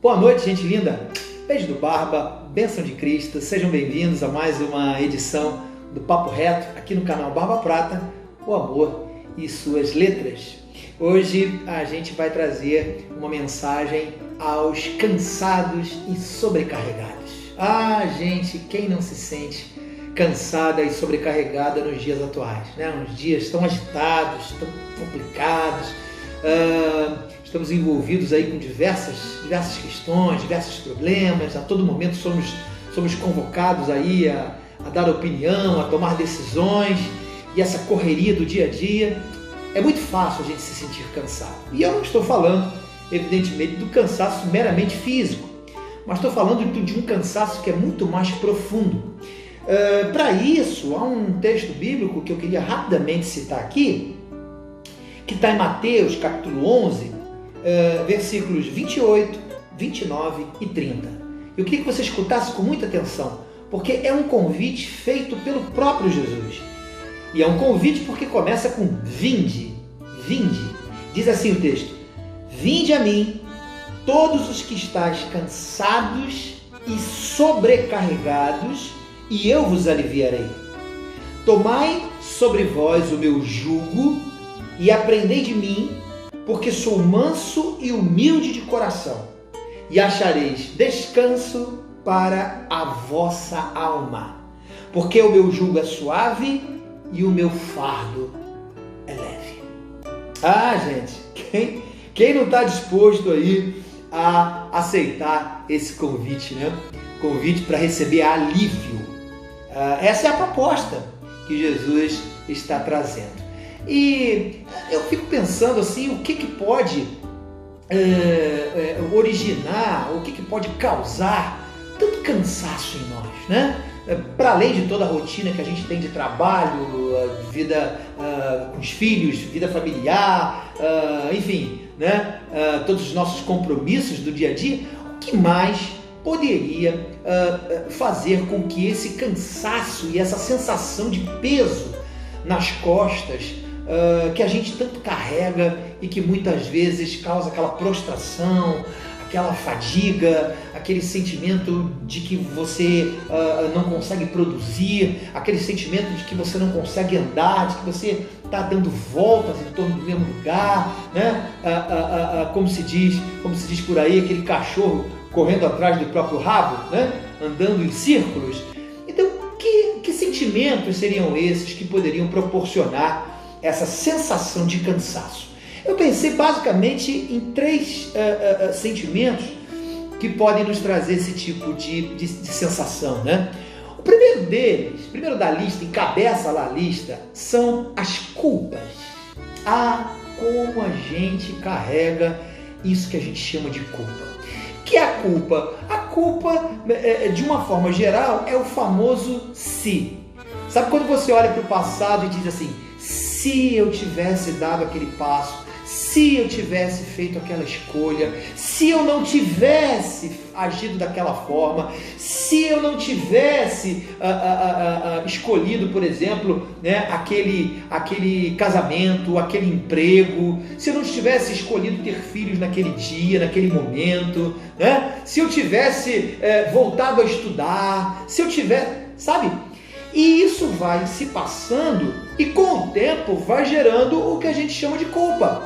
Boa noite, gente linda. Beijo do Barba, bênção de Cristo. Sejam bem-vindos a mais uma edição do Papo Reto aqui no canal Barba Prata, o amor e suas letras. Hoje a gente vai trazer uma mensagem aos cansados e sobrecarregados. Ah, gente, quem não se sente cansada e sobrecarregada nos dias atuais, né? Uns dias tão agitados, tão complicados. Estamos envolvidos aí com diversas questões, diversos problemas. A todo momento somos convocados aí a dar opinião, a tomar decisões, e essa correria do dia a dia, é muito fácil a gente se sentir cansado. E eu não estou falando, evidentemente, do cansaço meramente físico, mas estou falando de um cansaço que é muito mais profundo. Para isso, há um texto bíblico que eu queria rapidamente citar aqui, que está em Mateus capítulo 11, versículos 28, 29 e 30. Eu queria que você escutasse com muita atenção, porque é um convite feito pelo próprio Jesus. E é um convite porque começa com vinde, vinde. Diz assim o texto: vinde a mim, todos os que estáis cansados e sobrecarregados, e eu vos aliviarei. Tomai sobre vós o meu jugo e aprendei de mim, porque sou manso e humilde de coração, e achareis descanso para a vossa alma, porque o meu jugo é suave e o meu fardo é leve. Ah, gente, quem não está disposto aí a aceitar esse convite, né? Convite para receber alívio. Essa é a proposta que Jesus está trazendo. E eu fico pensando assim, o que pode originar, o que pode causar tanto cansaço em nós, né? Para além de toda a rotina que a gente tem de trabalho, vida com os filhos, vida familiar, enfim, né? Todos os nossos compromissos do dia a dia, o que mais poderia fazer com que esse cansaço e essa sensação de peso nas costas que a gente tanto carrega e que muitas vezes causa aquela prostração, aquela fadiga, aquele sentimento de que você não consegue produzir, aquele sentimento de que você não consegue andar, de que você está dando voltas em torno do mesmo lugar, né? Como se diz por aí, aquele cachorro correndo atrás do próprio rabo, né? Andando em círculos. Então, que sentimentos seriam esses que poderiam proporcionar essa sensação de cansaço? Eu pensei basicamente em três sentimentos que podem nos trazer esse tipo de sensação, né? O primeiro deles, primeiro da lista, encabeça lá a lista, são as culpas. Ah, como a gente carrega isso que a gente chama de culpa. O que é a culpa? A culpa, de uma forma geral, é o famoso se. Sabe quando você olha para o passado e diz assim: se eu tivesse dado aquele passo, se eu tivesse feito aquela escolha, se eu não tivesse agido daquela forma, se eu não tivesse escolhido, por exemplo, né, aquele casamento, aquele emprego, se eu não tivesse escolhido ter filhos naquele dia, naquele momento, né, se eu tivesse voltado a estudar, se eu tivesse, sabe? E isso vai se passando e com o tempo vai gerando o que a gente chama de culpa.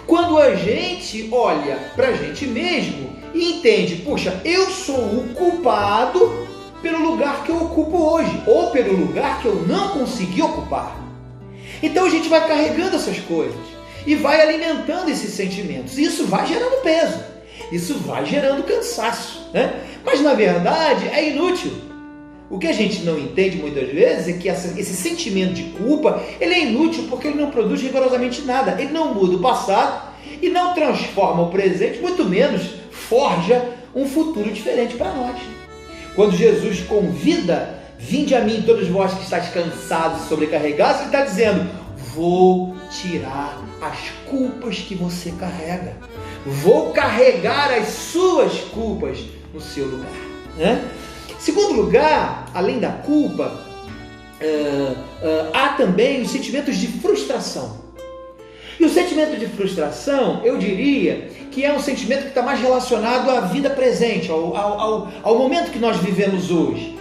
Quando a gente olha para a gente mesmo e entende, puxa, eu sou o culpado pelo lugar que eu ocupo hoje, ou pelo lugar que eu não consegui ocupar. Então a gente vai carregando essas coisas e vai alimentando esses sentimentos. E isso vai gerando peso, isso vai gerando cansaço, né? Mas na verdade é inútil. O que a gente não entende muitas vezes é que esse sentimento de culpa, ele é inútil porque ele não produz rigorosamente nada. Ele não muda o passado e não transforma o presente, muito menos forja um futuro diferente para nós. Quando Jesus convida, vinde a mim todos vós que estáis cansados e sobrecarregados, ele está dizendo: vou tirar as culpas que você carrega. Vou carregar as suas culpas no seu lugar, né? Segundo lugar, além da culpa, há também os sentimentos de frustração. E o sentimento de frustração, eu diria que é um sentimento que está mais relacionado à vida presente, ao momento que nós vivemos hoje.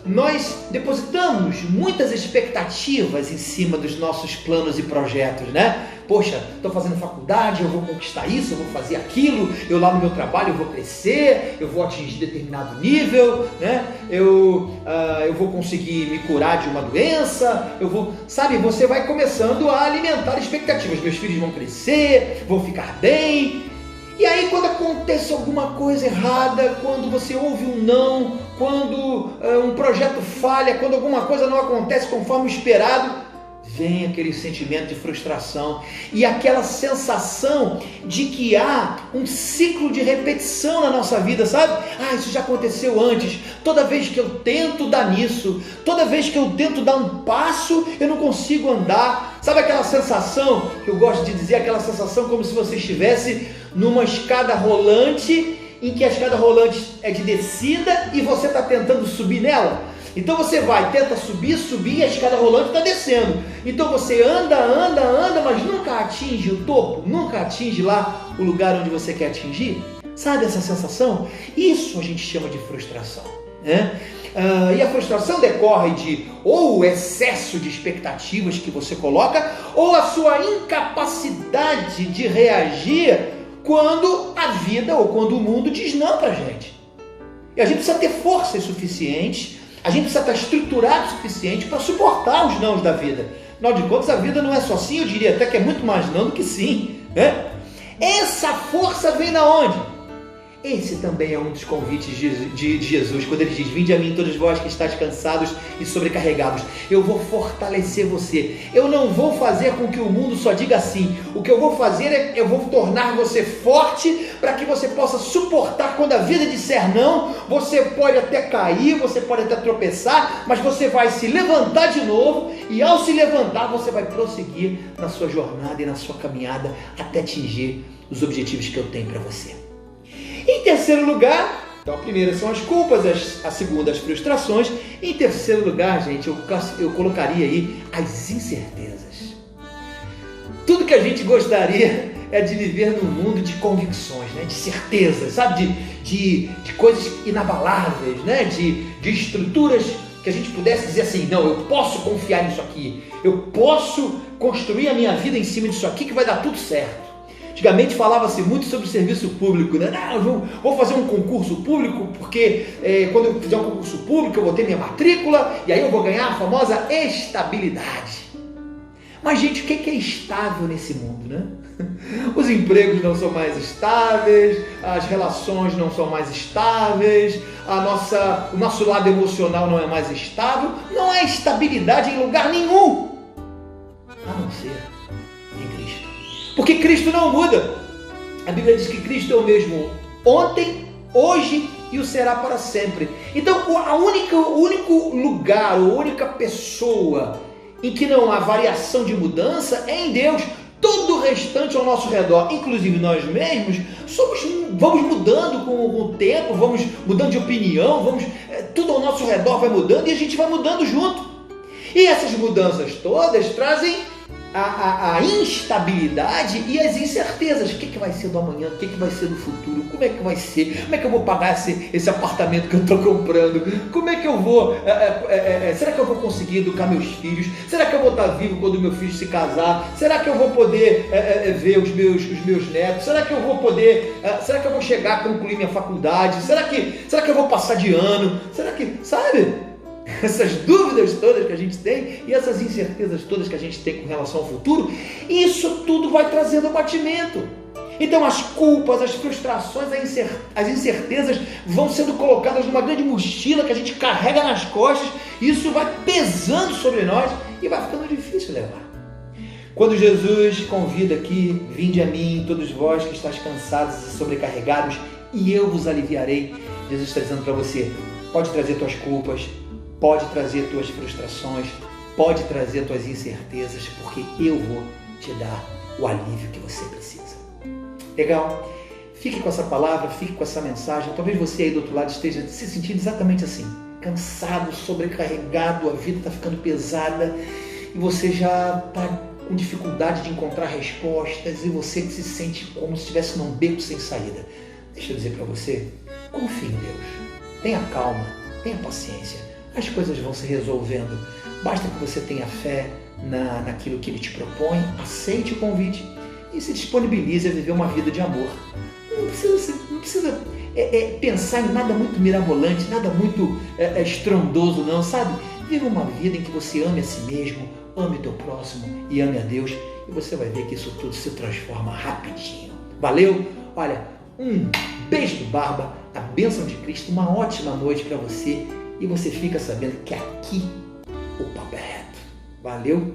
Nós depositamos muitas expectativas em cima dos nossos planos e projetos, né? Poxa, estou fazendo faculdade, eu vou conquistar isso, eu vou fazer aquilo, eu lá no meu trabalho eu vou crescer, eu vou atingir determinado nível, né? Eu vou conseguir me curar de uma doença, sabe, você vai começando a alimentar expectativas, meus filhos vão crescer, vão ficar bem. E aí quando acontece alguma coisa errada, quando você ouve um não, quando um projeto falha, quando alguma coisa não acontece conforme o esperado, vem aquele sentimento de frustração e aquela sensação de que há um ciclo de repetição na nossa vida, sabe? Isso já aconteceu antes, toda vez que eu tento dar nisso, toda vez que eu tento dar um passo, eu não consigo andar. Sabe aquela sensação que eu gosto de dizer, aquela sensação como se você estivesse numa escada rolante, em que a escada rolante é de descida e você está tentando subir nela? Então você tenta subir e a escada rolante está descendo. Então você anda, mas nunca atinge o topo, nunca atinge lá o lugar onde você quer atingir. Sabe essa sensação? Isso a gente chama de frustração, né? E a frustração decorre de ou o excesso de expectativas que você coloca, ou a sua incapacidade de reagir quando a vida ou quando o mundo diz não pra gente. E a gente precisa ter forças suficientes, a gente precisa estar estruturado o suficiente para suportar os nãos da vida. Afinal de contas, a vida não é só sim, eu diria até que é muito mais não do que sim, né? Essa força vem da onde? Esse também é um dos convites de Jesus, quando ele diz: vinde a mim todos vós que estáis cansados e sobrecarregados, eu vou fortalecer você. Eu não vou fazer com que o mundo só diga sim. O que eu vou fazer é, eu vou tornar você forte para que você possa suportar quando a vida disser não. Você pode até cair, você pode até tropeçar, mas você vai se levantar de novo, e ao se levantar você vai prosseguir na sua jornada e na sua caminhada até atingir os objetivos que eu tenho para você. Em terceiro lugar, então a primeira são as culpas, a segunda as frustrações. Em terceiro lugar, gente, eu colocaria aí as incertezas. Tudo que a gente gostaria é de viver num mundo de convicções, né? De certezas, sabe? De coisas inabaláveis, né? De estruturas que a gente pudesse dizer assim: não, eu posso confiar nisso aqui, eu posso construir a minha vida em cima disso aqui que vai dar tudo certo. Antigamente falava-se muito sobre o serviço público, né? Não, eu vou fazer um concurso público porque quando eu fizer um concurso público eu vou ter minha matrícula e aí eu vou ganhar a famosa estabilidade. Mas, gente, o que é estável nesse mundo, né? Os empregos não são mais estáveis, as relações não são mais estáveis, o nosso lado emocional não é mais estável, não há estabilidade em lugar nenhum, a não ser em Cristo. Porque Cristo não muda. A Bíblia diz que Cristo é o mesmo ontem, hoje e o será para sempre. Então, o único lugar, a única pessoa em que não há variação de mudança é em Deus. Todo o restante ao nosso redor, inclusive nós mesmos, vamos mudando com o tempo, vamos mudando de opinião, tudo ao nosso redor vai mudando e a gente vai mudando junto. E essas mudanças todas trazem a instabilidade e as incertezas. O que vai ser do amanhã? O que vai ser do futuro? Como é que vai ser? Como é que eu vou pagar esse apartamento que eu estou comprando? Como é que eu vou... será que eu vou conseguir educar meus filhos? Será que eu vou estar vivo quando meu filho se casar? Será que eu vou poder ver os meus netos? Será que eu vou poder... será que eu vou chegar a concluir minha faculdade? Será que eu vou passar de ano? Será que... Sabe? Essas dúvidas todas que a gente tem e essas incertezas todas que a gente tem com relação ao futuro, isso tudo vai trazendo abatimento. Então as culpas, as frustrações, as incertezas vão sendo colocadas numa grande mochila que a gente carrega nas costas, e isso vai pesando sobre nós e vai ficando difícil levar. Quando Jesus convida aqui: vinde a mim todos vós que estáis cansados e sobrecarregados e eu vos aliviarei, Jesus está dizendo para você: pode trazer tuas culpas, pode trazer tuas frustrações, pode trazer tuas incertezas, porque eu vou te dar o alívio que você precisa. Legal? Fique com essa palavra, fique com essa mensagem. Talvez você aí do outro lado esteja se sentindo exatamente assim, cansado, sobrecarregado, a vida está ficando pesada e você já está com dificuldade de encontrar respostas e você que se sente como se estivesse num beco sem saída. Deixa eu dizer para você, confie em Deus. Tenha calma, tenha paciência. As coisas vão se resolvendo. Basta que você tenha fé naquilo que Ele te propõe, aceite o convite e se disponibilize a viver uma vida de amor. Não precisa pensar em nada muito mirabolante, nada muito estrondoso, não, sabe? Viva uma vida em que você ame a si mesmo, ame o teu próximo e ame a Deus, e você vai ver que isso tudo se transforma rapidinho. Valeu? Olha, um beijo do Barba, a bênção de Cristo, uma ótima noite para você, e você fica sabendo que aqui o papo é reto. Valeu?